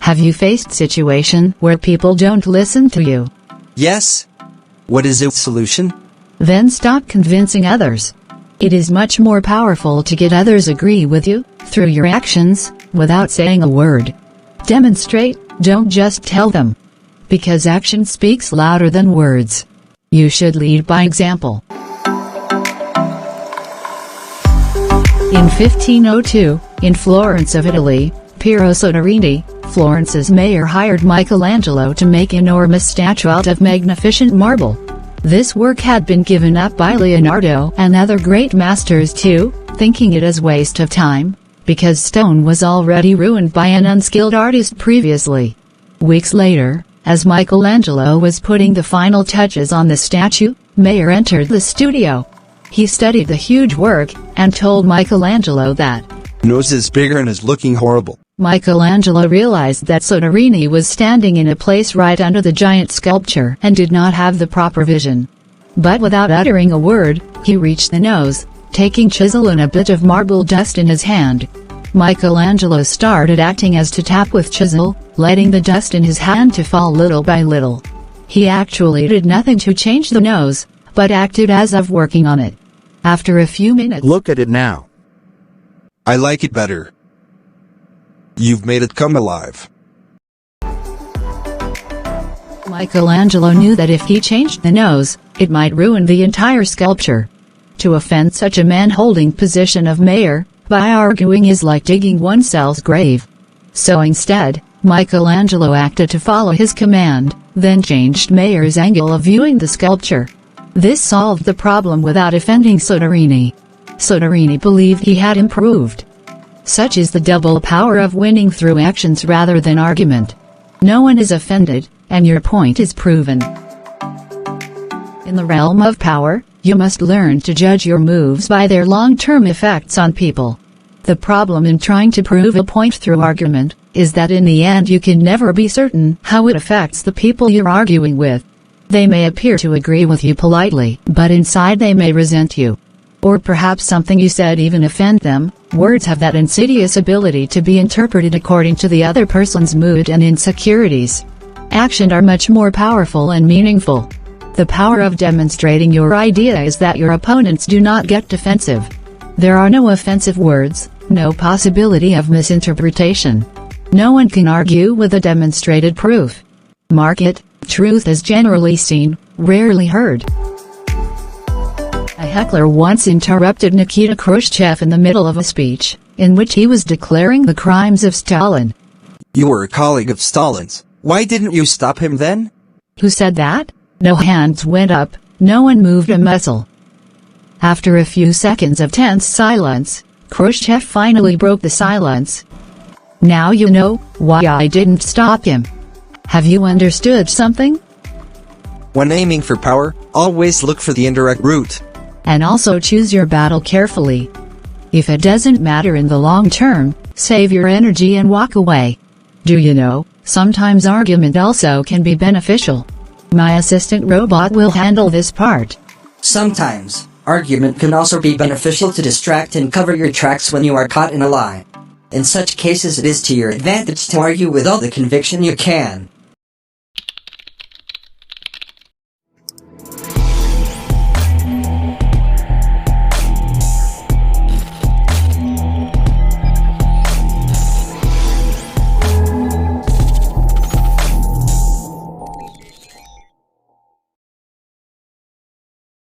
Have you faced situation where people don't listen to you? Yes. What is its solution? Then stop convincing others. It is much more powerful to get others agree with you, through your actions, without saying a word. Demonstrate, don't just tell them. Because action speaks louder than words. You should lead by example. In 1502, in Florence of Italy, Piero Soderini, Florence's mayor, hired Michelangelo to make an enormous statuette of magnificent marble. This work had been given up by Leonardo and other great masters too, thinking it as waste of time, because stone was already ruined by an unskilled artist previously. Weeks later, as Michelangelo was putting the final touches on the statue, Mayer entered the studio. He studied the huge work, and told Michelangelo that nose is bigger and is looking horrible. Michelangelo realized that Soderini was standing in a place right under the giant sculpture and did not have the proper vision. But without uttering a word, he reached the nose, taking chisel and a bit of marble dust in his hand. Michelangelo started acting as to tap with chisel, letting the dust in his hand to fall little by little. He actually did nothing to change the nose, but acted as of working on it. After a few minutes, look at it now. I like it better. You've made it come alive. Michelangelo knew that if he changed the nose, it might ruin the entire sculpture. To offend such a man-holding position of mayor, by arguing is like digging oneself's grave. So instead, Michelangelo acted to follow his command, then changed Mayor's angle of viewing the sculpture. This solved the problem without offending Soderini. Soderini believed he had improved. Such is the double power of winning through actions rather than argument. No one is offended, and your point is proven. In the realm of power, you must learn to judge your moves by their long-term effects on people. The problem in trying to prove a point through argument, is that in the end you can never be certain how it affects the people you're arguing with. They may appear to agree with you politely, but inside they may resent you. Or perhaps something you said even offend them. Words have that insidious ability to be interpreted according to the other person's mood and insecurities. Actions are much more powerful and meaningful. The power of demonstrating your idea is that your opponents do not get defensive. There are no offensive words, no possibility of misinterpretation. No one can argue with a demonstrated proof. Mark it, truth is generally seen, rarely heard. A heckler once interrupted Nikita Khrushchev in the middle of a speech, in which he was declaring the crimes of Stalin. You were a colleague of Stalin's. Why didn't you stop him then? Who said that? No hands went up, no one moved a muscle. After a few seconds of tense silence, Khrushchev finally broke the silence. Now you know why I didn't stop him. Have you understood something? When aiming for power, always look for the indirect route. And also choose your battle carefully. If it doesn't matter in the long term, save your energy and walk away. Do you know, sometimes argument also can be beneficial. My assistant robot will handle this part. Sometimes, argument can also be beneficial to distract and cover your tracks when you are caught in a lie. In such cases it is to your advantage to argue with all the conviction you can.